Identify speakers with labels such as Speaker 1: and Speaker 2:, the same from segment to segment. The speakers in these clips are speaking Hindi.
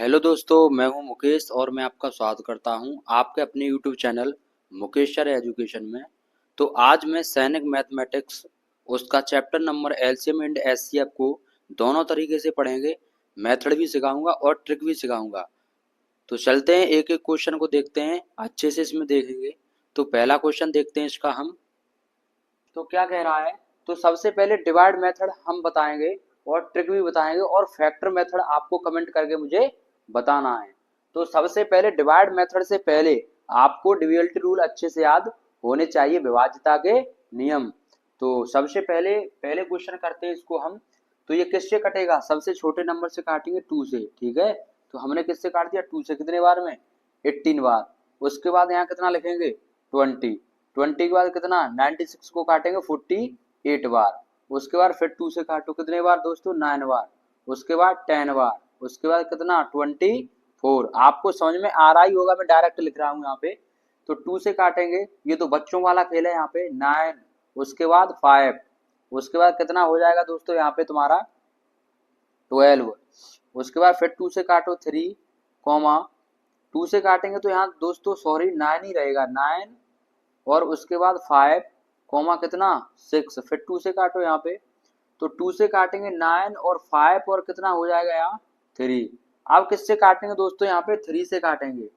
Speaker 1: हेलो दोस्तों, मैं हूं मुकेश और मैं आपका स्वागत करता हूं आपके अपने YouTube channel Mukesh sir education में। तो आज मैं सैनिक मैथमेटिक्स उसका chapter number LCM and HCF को दोनों तरीके से पढ़ेंगे। मेथड भी सिखाऊंगा और ट्रिक भी सिखाऊंगा। तो चलते हैं, एक एक क्वेश्चन को देखते हैं, अच्छे से इसमें देखेंगे। तो पहला क्वेश्चन देखते हैं इसका हम। तो क्या कह रहा है, तो सबसे पहले डिवाइड मेथड हम बताएंगे और ट्रिक भी बताएंगे और फैक्टर मेथड आपको कमेंट करके मुझे बताना है। तो सबसे पहले डिवाइड मेथड से पहले आपको डिविजन रूल अच्छे से याद होने चाहिए, विभाज्यता के नियम। तो सबसे पहले पहले क्वेश्चन करते हैं इसको हम। तो ये किससे कटेगा, सबसे छोटे नंबर से काटेंगे 2 से, ठीक है। तो हमने किससे काट दिया, 2 से, कितने बार में, 18 बार। उसके बाद यहाँ कितना लिखेंगे, 20। 20 के बाद कितना, 96 को काटेंगे 48 बार। उसके बाद फिर 2 से काटो, कितने बार दोस्तों, 9 बार। उसके बाद 10 बार। उसके बाद कितना, 24। आपको समझ में आ रहा ही होगा, मैं डायरेक्ट लिख रहा हूँ यहाँ पे। तो 2 से काटेंगे, ये तो बच्चों वाला खेल है, यहाँ पे 9। उसके बाद 5। उसके बाद कितना हो जाएगा दोस्तों यहाँ पे तुम्हारा 12। उसके बाद फिर 2 से काटो 3, कॉमा 2 से काटेंगे तो यहाँ दोस्तों सॉरी 9 ही रहेगा, 9। और उसके बाद 5, कॉमा कितना 6। फिर 2 से काटो यहाँ पे। तो 2 से काटेंगे 9 और 5 और कितना हो जाएगा यहाँ 3। अब किससे काटेंगे दोस्तों, यहाँ पे 3 से काटेंगे।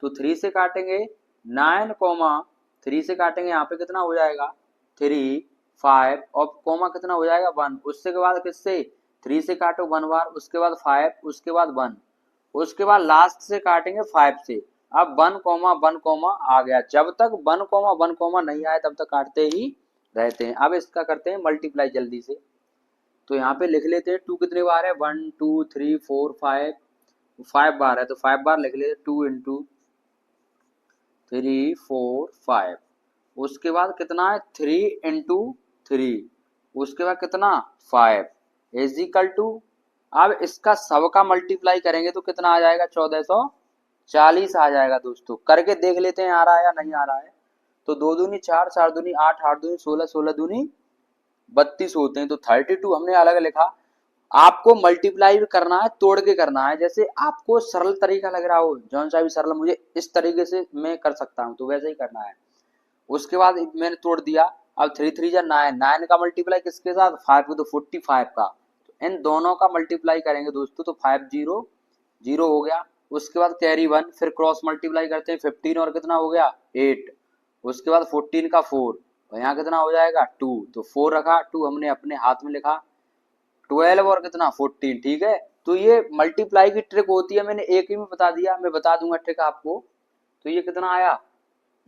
Speaker 1: तो 3 से काटेंगे 9, कॉमा 3 से काटेंगे यहाँ पे कितना हो जाएगा 3, 5 और कॉमा कितना हो जाएगा 1। उसके बाद किससे, 3 से काटो 1 बार। उसके बाद 5, उसके बाद 1। उसके बाद लास्ट से काटेंगे 5 से। अब 1 कॉमा 1 कॉमा आ गया, जब तक 1 कॉमा 1 कॉमा नहीं आए तब तक काटते ही रहते हैं। अब इसका करते हैं मल्टीप्लाई जल्दी से। तो यहाँ पे लिख लेते हैं 2 कितने बार है, 1 2 3 4 5, 5 बार है तो 5 बार लिख लेते हैं, 2 इंटू 3 4 5। उसके बाद कितना है 3 इंटू 3। उसके बाद कितना 5 इज इक्वल टू। अब इसका सबका मल्टीप्लाई करेंगे तो कितना आ जाएगा, 1440 आ जाएगा दोस्तों। करके देख लेते हैं आ रहा है या नहीं आ रहा है। तो 2 दूनी 4, 4 दूनी 8, 8 दूनी 16, 16 दूनी 32 होते हैं। तो 32 हमने अलग लिखा। आपको मल्टीप्लाई भी करना है, तोड़ के करना है। जैसे आपको सरल तरीका लग रहा हो, जौन सा भी सरल, मुझे इस तरीके से मैं कर सकता हूँ तो वैसे ही करना है। उसके बाद मैंने तोड़ दिया। अब 3 3 जा 9, 9 का मल्टीप्लाई किसके साथ, 5 को, तो 45 का। तो इन दोनों का मल्टीप्लाई करेंगे दोस्तों तो 5 0 0 हो गया। उसके बाद कैरी 1, फिर क्रॉस मल्टीप्लाई करते हैं 15 और कितना हो गया 8। उसके बाद 14 का 4 और यहाँ कितना हो जाएगा 2। तो 4 रखा, 2 हमने अपने हाथ में लिखा। 12 और कितना 14, ठीक है। तो ये मल्टीप्लाई की ट्रिक होती है, मैंने एक ही में बता दिया, मैं बता दूंगा ट्रिक आपको। तो ये कितना आया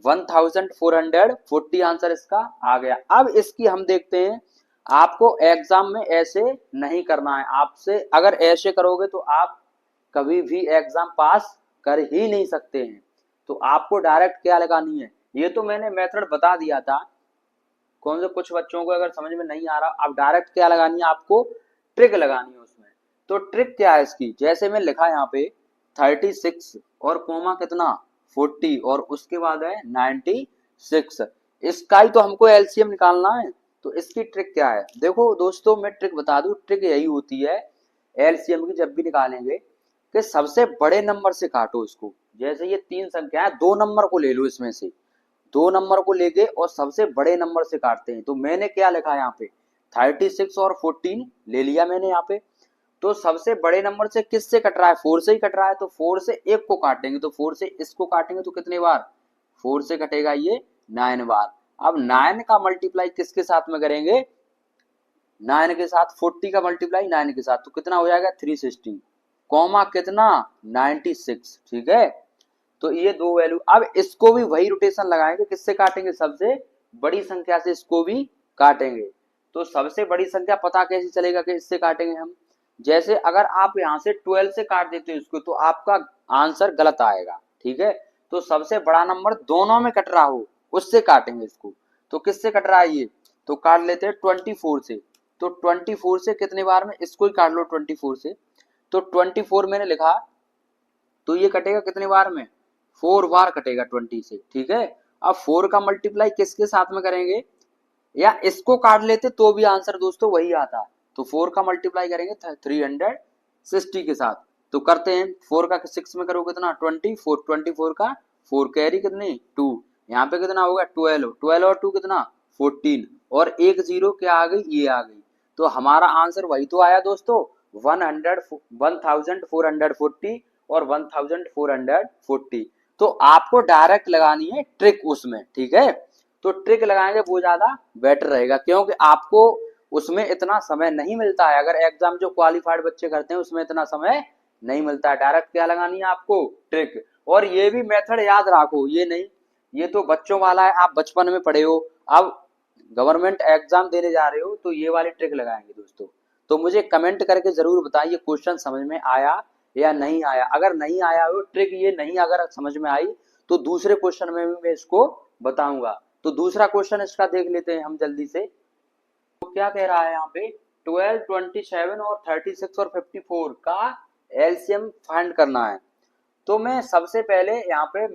Speaker 1: 1440 आंसर इसका आ गया। अब इसकी हम देखते हैं। आपको एग्जाम में ऐसे नहीं करना है, आपसे अगर ऐसे करोगे तो आप कभी भी एग्जाम पास कर ही नहीं सकते हैं। तो आपको डायरेक्ट क्या लगानी है, ये तो मैंने मेथड बता दिया था। कौन से कुछ बच्चों को अगर समझ में नहीं आ रहा, अब डायरेक्ट क्या लगानी है, आपको ट्रिक लगानी है उसमें। तो ट्रिक क्या है इसकी, जैसे मैं लिखा यहाँ पे 36 और कोमा कितना 40 और उसके बाद है 96, इसका ही तो हमको एलसीएम निकालना है। तो इसकी ट्रिक क्या है, देखो दोस्तों मैं ट्रिक बता दूं, ट्रिक यही होती है एलसीएम की जब भी निकालेंगे कि सबसे बड़े नंबर से काटो इसको। जैसे ये 3 संख्या है, 2 नंबर को ले लो, इसमें से 2 नंबर को लेके और सबसे बड़े नंबर से काटते हैं। तो मैंने क्या लिखा यहाँ पे 36 और 14 ले लिया मैंने यहाँ पे। तो सबसे बड़े नंबर से किससे कट रहा है, 4 से ही कट रहा है। तो 4 से एक को काटेंगे, तो 4 से इसको काटेंगे तो कितने बार, 4 से कटेगा ये 9 बार। अब 9 का मल्टीप्लाई किसके साथ में करेंगे, 9 के साथ, 40 का मल्टीप्लाई 9 के साथ, तो कितना हो जाएगा 360, कॉमा कितना 96, ठीक है। तो ये दो वैल्यू, अब इसको भी वही रोटेशन लगाएंगे, किससे काटेंगे, सबसे बड़ी संख्या से इसको भी काटेंगे। तो सबसे बड़ी संख्या पता कैसे चलेगा कि इससे काटेंगे हम, जैसे अगर आप यहां से 12 से काट देते हो इसको तो आपका आंसर गलत आएगा, ठीक है। तो सबसे बड़ा नंबर दोनों में कट रहा हो उससे काटेंगे इसको। तो किससे कट रहा है ये, तो काट लेते हैं 24 से। तो 24 से कितने बार में, इसको ही काट लो 24 से। तो 24 मैंने लिखा, तो ये कटेगा कितने बार में, 4 बार कटेगा 20 से, ठीक है। अब 4 का मल्टीप्लाई किसके साथ में करेंगे, या इसको काट लेते तो भी आंसर दोस्तों वही आता। तो 4 का मल्टीप्लाई करेंगे 360 के साथ। तो करते हैं, 4 का 6 में करो कितना 24, 24 का 4 कैरी कितनी 2, यहाँ पे कितना होगा 12, 12 और 2 कितना 14, और एक जीरो क्या आ गई, ये आ गई। तो हमारा आंसर वही तो आया दोस्तों, 1440 और 1440। तो आपको डायरेक्ट लगानी है ट्रिक उसमें, ठीक है। तो ट्रिक लगाएंगे वो ज्यादा बेटर रहेगा, क्योंकि आपको उसमें इतना समय नहीं मिलता है। अगर एग्जाम जो क्वालिफाइड बच्चे करते हैं उसमें इतना समय नहीं मिलता है। डायरेक्ट क्या लगानी है आपको, ट्रिक। और ये भी मेथड याद रखो, ये नहीं, ये तो बच्चों वाला है, आप बचपन में पढ़े हो, अब गवर्नमेंट एग्जाम देने जा रहे हो तो ये वाली ट्रिक लगाएंगे दोस्तों। तो मुझे कमेंट करके जरूर बताइए क्वेश्चन समझ में आया या नहीं आया। अगर नहीं आया हो ट्रिक, ये नहीं अगर समझ में आई, तो दूसरे क्वेश्चन में भी मैं इसको बताऊंगा। तो दूसरा क्वेश्चन इसका देख लेते हैं हम जल्दी से। तो क्या कह रहा है यहाँ पे, 12, 27 और 36 और 54 का एलसीएम फाइंड करना है। तो मैं सबसे पहले यहाँ पे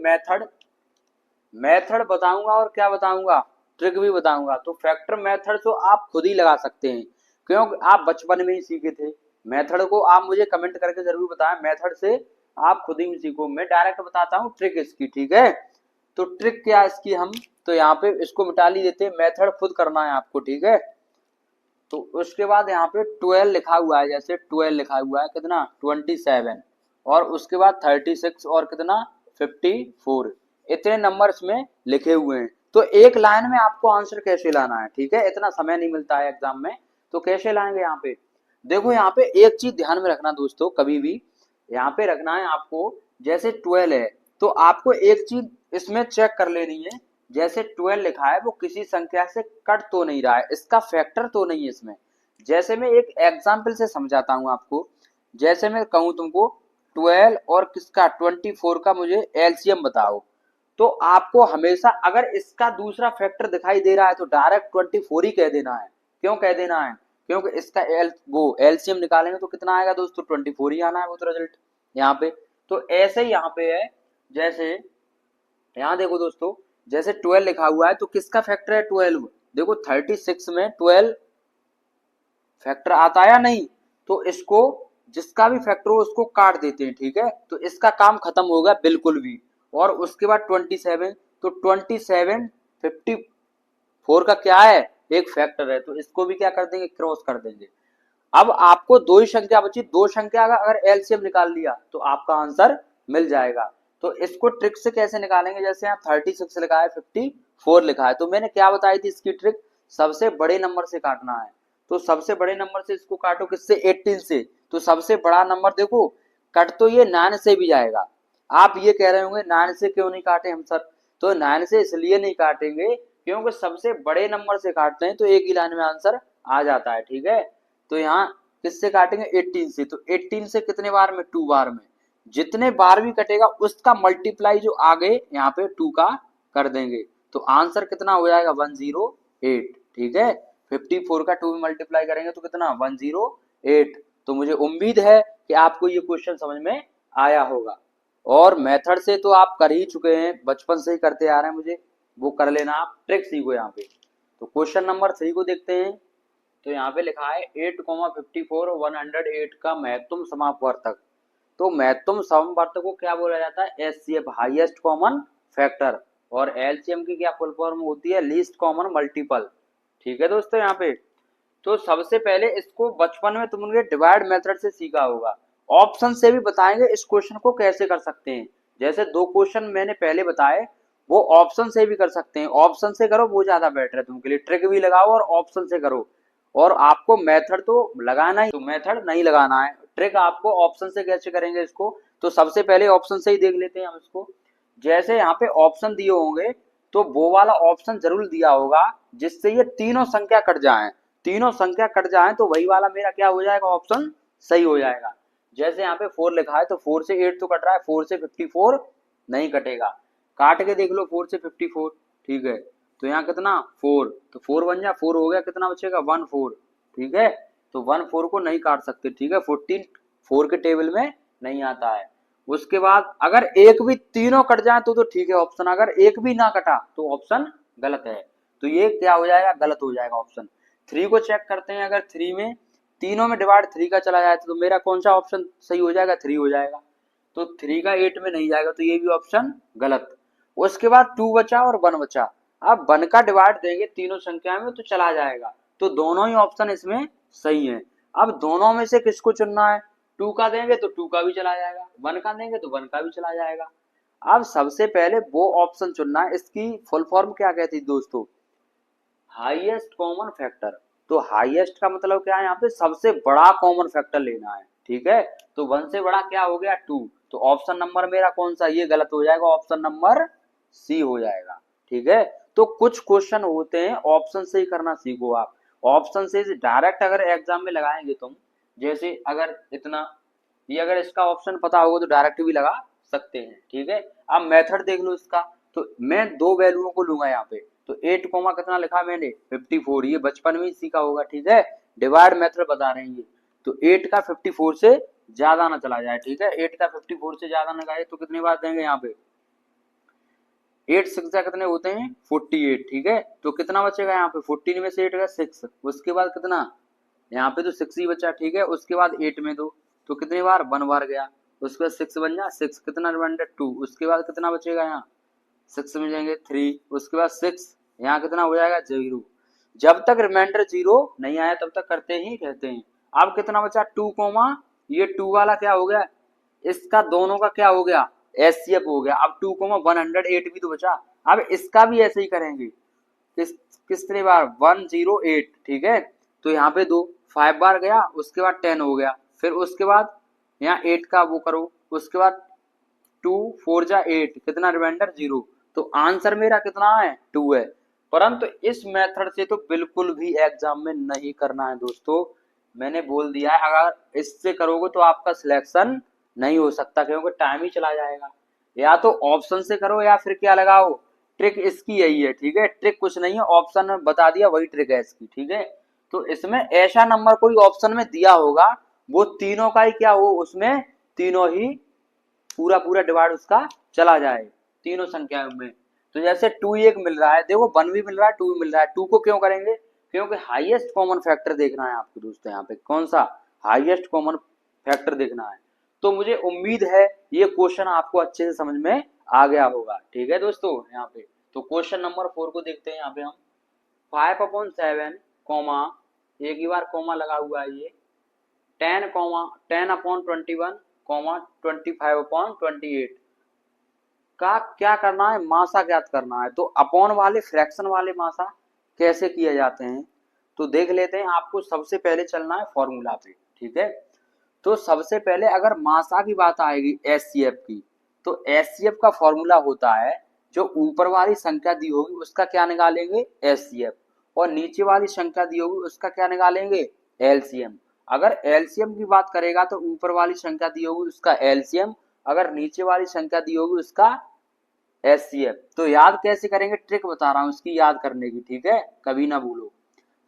Speaker 1: मेथड बताऊंगा, और क्या बताऊंगा, ट्रिक भी बताऊंगा। तो फैक्टर मेथड तो आप खुद ही लगा सकते हैं, क्योंकि आप बचपन में ही सीखे थे। मेथड को आप मुझे कमेंट करके जरूर बताएं, मेथड से आप खुद ही सीखो। मैं डायरेक्ट बताता हूँ ट्रिक इसकी, ठीक है। तो ट्रिक क्या है इसकी, हम तो यहाँ पे इसको मिटा ली देते हैं, मेथड खुद करना है आपको, ठीक है। तो उसके बाद यहाँ पे 12 लिखा हुआ है, जैसे 12 लिखा हुआ है कितना 27, और उसके बाद 36 और कितना 54, इतने नंबर इसमें लिखे हुए हैं। तो एक लाइन में आपको आंसर कैसे लाना है, ठीक है, इतना समय नहीं मिलता है एग्जाम में, तो कैसे लाएंगे यहाँ पे। देखो यहाँ पे एक चीज ध्यान में रखना दोस्तों, कभी भी यहाँ पे रखना है आपको, जैसे 12 है तो आपको एक चीज इसमें चेक कर लेनी है, जैसे 12 लिखा है वो किसी संख्या से कट तो नहीं रहा है, इसका फैक्टर तो नहीं है इसमें। जैसे मैं एक एग्जाम्पल से समझाता हूँ आपको, जैसे मैं कहूँ तुमको 12 और किसका 24 का मुझे एलसीएम बताओ, तो आपको हमेशा अगर इसका दूसरा फैक्टर दिखाई दे रहा है तो डायरेक्ट 24 ही कह देना है। क्यों कह देना है, क्योंकि इसका वो एलसीएम निकालेंगे तो कितना आएगा दोस्तों 24 ही आना है, वो तो रिजल्ट यहाँ पे। तो ऐसे ही यहाँ पे है, जैसे यहाँ देखो दोस्तों, जैसे 12 लिखा हुआ है तो किसका फैक्टर है 12, देखो 36 में 12 फैक्टर आता है या नहीं, तो इसको जिसका भी फैक्टर हो उसको काट देते हैं, ठीक है। तो इसका काम खत्म होगा बिल्कुल भी। और उसके बाद 27, तो 27 54 का क्या है, एक फैक्टर है, तो इसको भी क्या कर देंगे, क्रॉस कर देंगे। अब आपको दो ही संख्या बची, दो संख्या का अगर एलसीएम निकाल लिया तो आपका आंसर मिल जाएगा। तो इसको ट्रिक से कैसे निकालेंगे, जैसे यहाँ 36 लिखा है 54 लिखा है, तो मैंने क्या बताई थी इसकी ट्रिक, सबसे बड़े नंबर से काटना है। तो सबसे बड़े नंबर से इसको काटो किससे, 18 से। तो सबसे बड़ा नंबर देखो कट तो ये 9 से भी जाएगा। आप ये कह रहे होंगे 9 से क्यों नहीं काटे हम सर, तो 9 से इसलिए नहीं काटेंगे क्योंकि सबसे बड़े नंबर से काटते हैं तो एक ही लाइन में आंसर आ जाता है, ठीक है। तो यहाँ किससे काटेंगे 18 से, तो 18 से कितने बार में, 2 बार में। जितने बार भी कटेगा उसका मल्टीप्लाई जो आगे यहाँ पे 2 का कर देंगे, तो आंसर कितना हो जाएगा 108, ठीक है। 54 का 2 में मल्टीप्लाई करेंगे तो कितना 108। तो मुझे उम्मीद है कि आपको ये क्वेश्चन समझ में आया होगा। और मेथड से तो आप कर ही चुके हैं, बचपन से ही करते आ रहे हैं, मुझे वो कर लेना, आप ट्रिक सीखो यहाँ पे। तो क्वेश्चन नंबर 3 को देखते हैं। तो यहाँ पे लिखा है 8,54 108 का महत्तम समापवर्तक। तो महत्तम समवर्तक को क्या बोला जाता है, एचसीएफ, हाईएस्ट कॉमन फैक्टर। और एलसीएम की क्या फुल फॉर्म होती है, लीस्ट कॉमन मल्टीपल, ठीक है दोस्तों। यहाँ पे तो सबसे पहले इसको बचपन में तुमने डिवाइड मेथड से सीखा होगा, ऑप्शन से भी बताएंगे इस क्वेश्चन को कैसे कर सकते हैं। जैसे दो क्वेश्चन मैंने पहले बताए वो ऑप्शन से भी कर सकते हैं, ऑप्शन से करो वो ज्यादा बेटर है तुमके लिए, ट्रिक भी लगाओ और ऑप्शन से करो। और आपको मेथड तो लगाना ही, तो मेथड नहीं लगाना है, ट्रिक आपको ऑप्शन से कैसे करेंगे इसको। तो सबसे पहले ऑप्शन से ही देख लेते हैं हम इसको। जैसे यहाँ पे ऑप्शन दिए होंगे तो वो वाला ऑप्शन जरूर दिया होगा जिससे ये तीनों संख्या कट जाए, तीनों संख्या कट जाए तो वही वाला मेरा क्या हो जाएगा, ऑप्शन सही हो जाएगा। जैसे यहाँ पे 4 लिखा है तो 4 से 8 तो कट रहा है, 4 से 54 नहीं कटेगा, काट के देख लो 4 से 54, ठीक है। तो यहाँ कितना 4, तो 4 बन जा 4 हो गया, कितना बचेगा 1 4, ठीक है। तो 1 4 को नहीं काट सकते, ठीक है, 14 4 के टेबल में नहीं आता है। उसके बाद अगर एक भी तीनों कट जाए तो ठीक है ऑप्शन, अगर एक भी ना कटा तो ऑप्शन गलत है। तो ये क्या हो जाएगा, गलत हो जाएगा ऑप्शन। 3 को चेक करते हैं, अगर 3 में तीनों में डिवाइड 3 का चला जाए तो मेरा कौन सा ऑप्शन सही हो जाएगा, 3 हो जाएगा। तो 3 का 8 में नहीं जाएगा, तो ये भी ऑप्शन गलत। उसके बाद 2 बचा और 1 बचा। अब 1 का डिवाइड देंगे तीनों संख्या में तो चला जाएगा, तो दोनों ही ऑप्शन इसमें सही है। अब दोनों में से किसको चुनना है, 2 का देंगे तो 2 का भी चला जाएगा, 1 का देंगे तो 1 का भी चला जाएगा। अब सबसे पहले वो ऑप्शन चुनना है, इसकी फुल फॉर्म क्या कहती है दोस्तों, हाईएस्ट कॉमन फैक्टर। तो हाईएस्ट का मतलब क्या है, यहाँ पे सबसे बड़ा कॉमन फैक्टर लेना है, ठीक है। तो 1 से बड़ा क्या हो गया, 2। तो ऑप्शन नंबर मेरा कौन सा, ये गलत हो जाएगा, ऑप्शन नंबर सी हो जाएगा, ठीक है। तो कुछ क्वेश्चन होते हैं ऑप्शन से ही करना सीखो आप। ऑप्शन से डायरेक्ट अगर एग्जाम में लगाएंगे तुम, जैसे अगर इतना, ये अगर इसका ऑप्शन पता होगा तो डायरेक्ट भी लगा सकते हैं, ठीक है। अब मेथड देख लो इसका, तो मैं दो वैल्यूओं को लूंगा यहाँ पे। तो 8 कोमा कितना लिखा मैंने, 54। ये बचपन में ही सीखा होगा, ठीक है। डिवाइड मेथड बता रहे हैं ये। तो 8 का 54 से ज्यादा ना चला जाए, ठीक है। 8 का 54 से ज्यादा ना जाए तो कितनी बार देंगे यहाँ पे, 8 6 कितने होते हैं 48, ठीक है। तो कितना बचेगा यहाँ पे, 14 में से 8 का 6, उसके बाद कितना, यहाँ पे तो 6 ही बचा, ठीक है। उसके बाद 8 में दो, तो कितनी बार, 1 बार गया। उसके बाद 6 बन जा 6, कितना रिमाइंडर 2। उसके बाद कितना बचेगा यहाँ, 6 में जाएंगे 3, उसके बाद 6, यहाँ कितना हो जाएगा 0। जब तक रिमाइंडर 0 नहीं आया तब तक करते ही रहते हैं। अब कितना बचा 2 कोमा, ये 2 वाला क्या हो गया, इसका दोनों का क्या हो गया, एचसीएफ हो गया। अब 2 कोमा 108 भी तो बचा। अब इसका भी ऐसे ही करेंगे, किस कितने बार, 108, ठीक है। तो यहाँ पे दो 5 बार गया, उसके बाद 10 हो गया, फिर उसके बाद यहाँ 8 का वो करो, उसके बाद 2 4 जा 8, कितना रिमाइंडर 0। तो आंसर मेरा कितना है, 2 है। परंतु इस मेथड से तो बिल्कुल भी एग्जाम में नहीं करना है दोस्तों। मैंने बोल दिया है, अगर इससे करोगे तो आपका सिलेक्शन नहीं हो सकता, क्योंकि टाइम ही चला जाएगा। या तो ऑप्शन से करो या फिर क्या लगाओ, ट्रिक इसकी यही है, ठीक है। ट्रिक कुछ नहीं है, ऑप्शन में बता दिया वही ट्रिक है इसकी, ठीक है। तो इसमें ऐसा नंबर कोई ऑप्शन में दिया होगा, वो तीनों का ही क्या हो, उसमें तीनों ही पूरा पूरा डिवाइड उसका चला जाए तीनों संख्या में। तो जैसे 2 एक मिल रहा है, देखो 1 भी मिल रहा है, 2 भी मिल रहा है। 2 को क्यों करेंगे, क्योंकि हाईएस्ट कॉमन फैक्टर देखना है आपको दोस्तों, यहाँ पे कौन सा हाईएस्ट कॉमन फैक्टर देखना है। तो मुझे उम्मीद है ये क्वेश्चन आपको अच्छे से समझ में आ गया होगा, ठीक है दोस्तों। यहाँ पे तो क्वेश्चन नंबर 4 को देखते हैं। यहाँ पे हम 5/7 कॉमा, एक ही बार कॉमा लगा हुआ है, ये 10/21 कॉमा 25/28 का क्या करना है, मासा ज्ञात करना है। तो अपॉन वाले फ्रैक्शन वाले मासा कैसे किए जाते हैं, तो देख लेते हैं। आपको सबसे पहले चलना है फॉर्मूला पे, ठीक है। तो सबसे पहले अगर मासा की बात आएगी एचसीएफ की, तो एचसीएफ का फॉर्मूला होता है, जो ऊपर वाली संख्या दी होगी उसका क्या निकालेंगे, एचसीएफ, और नीचे वाली संख्या दी होगी उसका क्या निकालेंगे, एलसीएम। अगर एलसीएम की बात करेगा तो ऊपर वाली संख्या दी होगी उसका एलसीएम, अगर नीचे वाली संख्या दी होगी उसका एचसीएफ। तो याद कैसे करेंगे, ट्रिक बता रहा हूं इसकी याद करने की, ठीक है, कभी ना भूलो।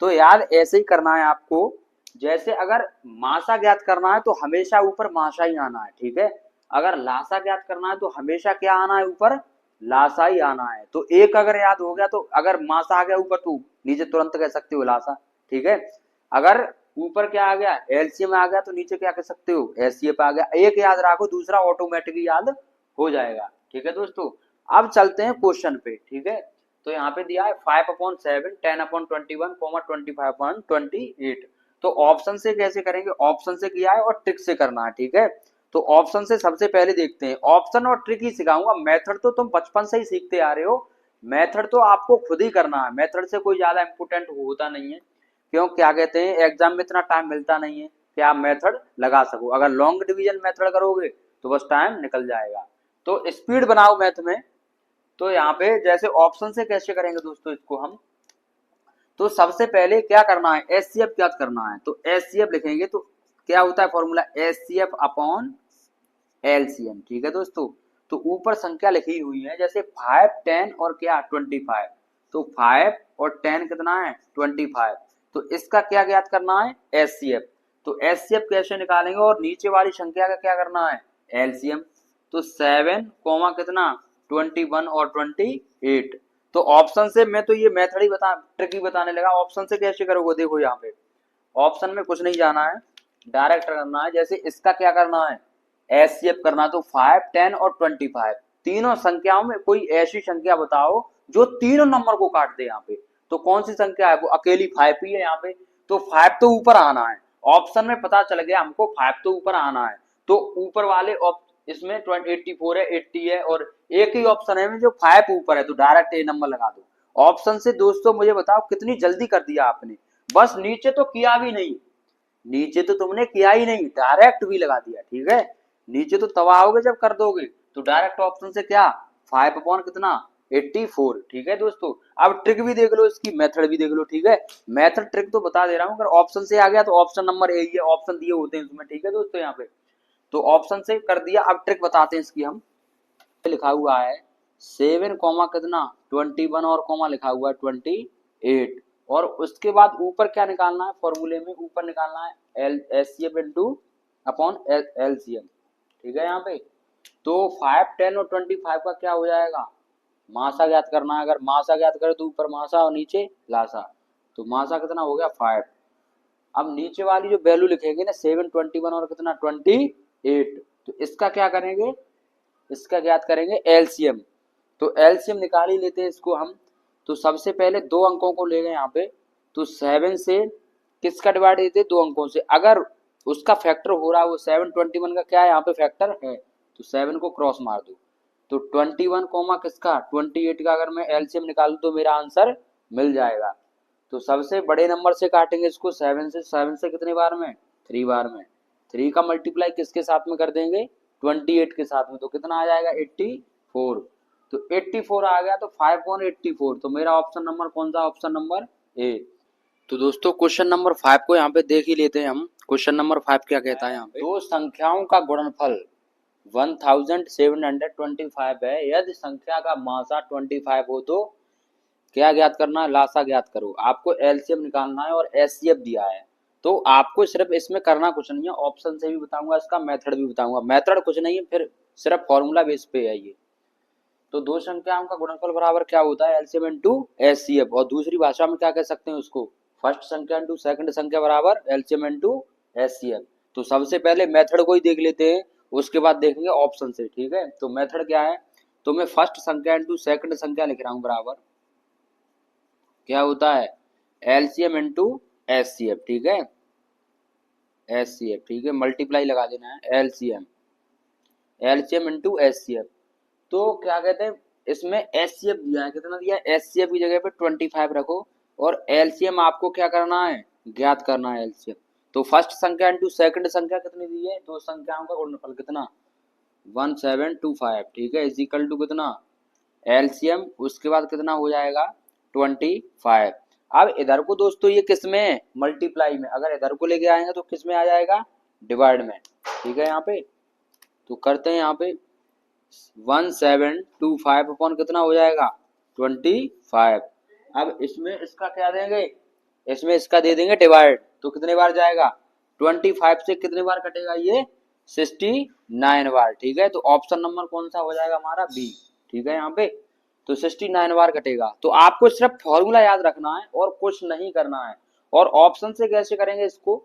Speaker 1: तो याद ऐसे ही करना है आपको, जैसे अगर मासा ज्ञात करना है तो हमेशा ऊपर मासा ही आना है, ठीक है। अगर लासा ज्ञात करना है तो हमेशा क्या आना है, ऊपर लासा ही आना है। तो एक अगर याद हो गया तो अगर मासा आ गया ऊपर तो नीचे तुरंत कह सकते हो लासा, ठीक है। अगर ऊपर क्या आ गया, एलसीएम आ गया, तो नीचे क्या कह सकते हो, एचसीएफ आ गया। एक याद रखो, दूसरा ऑटोमेटिक याद हो जाएगा, ठीक है दोस्तों। अब चलते हैं क्वेश्चन पे, ठीक है। तो यहाँ पे दिया है 5/7 10/21 25/28। तो ऑप्शन से कैसे करेंगे, ऑप्शन से किया है और ट्रिक से करना है, ठीक है। तो ऑप्शन से सबसे पहले देखते हैं, ऑप्शन और ट्रिक ही सिखाऊंगा, मेथड तो तुम बचपन से ही सीखते आ रहे हो। मेथड तो आपको खुद ही करना है, मेथड से कोई ज्यादा इंपोर्टेंट होता नहीं है, क्यों क्या कहते हैं, एग्जाम में इतना टाइम मिलता नहीं है कि आप मेथड लगा सको। अगर लॉन्ग डिवीजन मेथड करोगे तो बस टाइम निकल जाएगा। तो स्पीड बनाओ मैथ में। तो यहाँ पे जैसे ऑप्शन से कैसे करेंगे दोस्तों इसको हम, तो सबसे पहले क्या करना है, एचसीएफ ज्ञात करना है। तो एचसीएफ लिखेंगे तो क्या होता है फॉर्मूला, एचसीएफ अपॉन एलसीएम, ठीक है दोस्तों। तो ऊपर संख्या लिखी हुई है, जैसे 5 10 और क्या 25। तो 5 और 10 कितना है 25। तो इसका क्या ज्ञात करना है, एचसीएफ। तो एचसीएफ कैसे निकालेंगे, और नीचे वाली संख्या का क्या करना है, एलसीएम। तो 7 कोमा कितना 21 और 28। तो ऑप्शन से मैं तो ये मेथड ही ट्रिक ही बताने लगा, ऑप्शन से कैसे करोगे, देखो यहाँ पे ऑप्शन में कुछ नहीं जाना है, डायरेक्ट करना है। जैसे इसका क्या करना है, एचसीएफ करना, तो 5, 10 और 25 तीनों संख्याओं में कोई ऐसी संख्या बताओ जो तीनों नंबर को काट दे। यहाँ पे तो कौन सी संख्या है, वो अकेली 5 ही है यहाँ पे, तो 5 तो ऊपर आना है। ऑप्शन में पता चल गया हमको 5 तो ऊपर आना है, तो ऊपर वाले इसमें 84 है, 80 है, और एक ही ऑप्शन है में जो 5 ऊपर है, तो डायरेक्ट ए नंबर लगा दो ऑप्शन से। दोस्तों मुझे बताओ कितनी जल्दी कर दिया आपने, बस नीचे तो किया भी नहीं, नीचे तो तुमने किया ही नहीं, डायरेक्ट भी लगा दिया। ठीक है, नीचे तो तब आओगे जब कर दोगे, तो डायरेक्ट ऑप्शन से क्या 5 अपॉन कितना 84। ठीक है दोस्तों, अब ट्रिक भी देख लो, इसकी मेथड भी देख लो। ठीक है, मेथड ट्रिक तो बता दे रहा हूँ, अगर ऑप्शन से आ गया तो ऑप्शन नंबर ए ही है, ऑप्शन दिए होते हैं इसमें। ठीक है दोस्तों, यहाँ पे तो ऑप्शन से कर दिया। अब ट्रिक बताते हैं इसकी हम। लिखा हुआ है 7 कॉमा कितना 21 और कॉमा लिखा हुआ है 28, और उसके बाद ऊपर क्या निकालना है, फॉर्मूले में ऊपर निकालना है एचसीएफ इंटू अपॉन एलसीएम। ठीक है, यहाँ पे तो 5, 10 और 25 का क्या हो जाएगा, मासा ज्ञात करना है। अगर मासा ज्ञात करें तो ऊपर मासा और नीचे लासा, तो मासा कितना हो गया 5। अब नीचे वाली जो वैल्यू लिखेंगे ना 7, 21 और कितना 28, तो इसका क्या करेंगे, इसका ज्ञात करेंगे एलसीएम। तो एलसीएम निकाल ही लेते हैं इसको हम। तो सबसे पहले दो अंकों को ले गए यहाँ पे, तो 7 से किसका डिवाइड देते, दो अंकों से। अगर उसका फैक्टर हो रहा है वो 7, 21 का क्या है यहाँ पे फैक्टर है, तो 7 को क्रॉस मार दो। तो 21 कॉमा किसका 28 का अगर मैं एलसीएम निकालूं तो मेरा आंसर मिल जाएगा। तो सबसे बड़े नंबर से काटेंगे इसको 7 से, 7 से कितने बार में 3 बार में, 3 का मल्टीप्लाई किसके साथ में कर देंगे 28 के साथ में, तो कितना आ जाएगा 84। तो 84 आ गया, तो 5/84, तो मेरा ऑप्शन नंबर कौन सा, ऑप्शन नंबर ए। तो दोस्तों क्वेश्चन नंबर 5 को यहाँ पे देख ही लेते हैं हम। क्वेश्चन नंबर 5 क्या कहता है यहाँ पे, दो संख्याओं का गुणनफल 1725 है, यदि संख्या का मासा 25 हो तो क्या ज्ञात करना है, लासा ज्ञात करो। आपको एलसीएम निकालना है और एचसीएफ दिया है, तो आपको सिर्फ इसमें करना कुछ नहीं है, ऑप्शन से भी बताऊंगा, इसका मेथड भी बताऊंगा। मेथड कुछ नहीं है, फिर सिर्फ फॉर्मूला बेस पे है ये। तो दो संख्याओं का गुणनफल बराबर क्या होता है, एलसीएम इनटू एचसीएफ, और दूसरी भाषा में क्या कह सकते हैं उसको, फर्स्ट संख्या इनटू सेकंड संख्या बराबर एलसीएम इनटू एचसीएफ। तो सबसे पहले मेथड को ही देख लेते हैं, उसके बाद देखेंगे ऑप्शन से। ठीक है, तो मेथड क्या है, तो मैं फर्स्ट संख्या इनटू सेकंड संख्या लिख रहा हूँ बराबर क्या होता है एलसीएम इनटू एचसीएफ। ठीक है, एचसीएफ, ठीक है, मल्टीप्लाई लगा देना है एलसीएम, एलसीएम इनटू एचसीएफ। तो क्या कहते हैं इसमें एचसीएफ दिया है, कितना दिया है, एचसीएफ की जगह पे 25 रखो, और एलसीएम आपको क्या करना है, ज्ञात करना है एलसीएम। तो फर्स्ट संख्या इनटू सेकंड संख्या कितनी दी है, दो संख्याओं का गुणनफल कितना 1725। ठीक है, इज इक्वल टू कितना एलसीएम, उसके बाद कितना हो जाएगा 25। अब इधर को दोस्तों ये किस में मल्टीप्लाई में, अगर इधर को लेके आएंगे तो किस में आ जाएगा डिवाइड में। ठीक है, यहाँ पे तो करते हैं, यहाँ पे 1725 अपॉन कितना हो जाएगा 25। अब इसमें इसका क्या देंगे, इसमें इसका दे देंगे डिवाइड, तो कितने बार जाएगा 25 से कितने बार कटेगा ये 69 बार। ठीक है, तो ऑप्शन नंबर कौन सा हो जाएगा हमारा बी। ठीक है, यहाँ पे तो 69 बार कटेगा। तो आपको सिर्फ फॉर्मूला याद रखना है और कुछ नहीं करना है। और ऑप्शन से कैसे करेंगे इसको,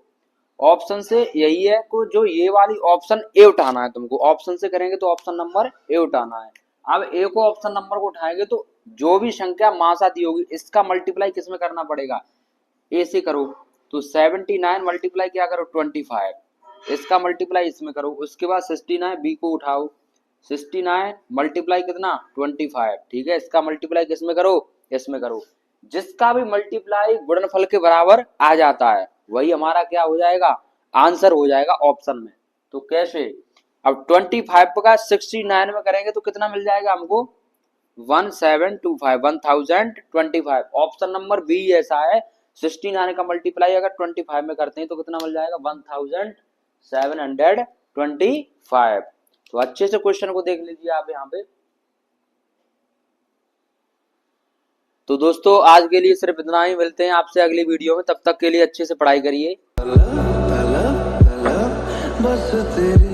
Speaker 1: ऑप्शन से यही है को जो ये वाली ऑप्शन ए उठाना है तुमको, ऑप्शन से करेंगे तो ऑप्शन नंबर ए उठाना है। अब ए को ऑप्शन नंबर को उठाएंगे तो जो भी संख्या मासा दी होगी इसका मल्टीप्लाई किस में करना पड़ेगा, ए से करो। तो 79 मल्टीप्लाई क्या करो 25, इसका मल्टीप्लाई इसमें करो, उसके बाद 69 बी को उठाओ, 69 मल्टीप्लाई कितना 25। ठीक है, इसका मल्टीप्लाई किसमें करो, इसमें करो। जिसका भी मल्टीप्लाई गुणनफल के बराबर आ जाता है वही हमारा क्या हो जाएगा, आंसर हो जाएगा ऑप्शन में। तो कैसे, अब 25 का 69 में करेंगे तो कितना मिल जाएगा हमको 1725, 1025। ऑप्शन नंबर बी ऐसा है, 69 का मल्टीप्लाई अगर 25 में करते हैं तो कितना मिल जाएगा 1725। तो अच्छे से क्वेश्चन को देख लीजिए आप यहाँ पे। तो दोस्तों आज के लिए सिर्फ इतना ही, मिलते हैं आपसे अगली वीडियो में, तब तक के लिए अच्छे से पढ़ाई करिए। बस तेरी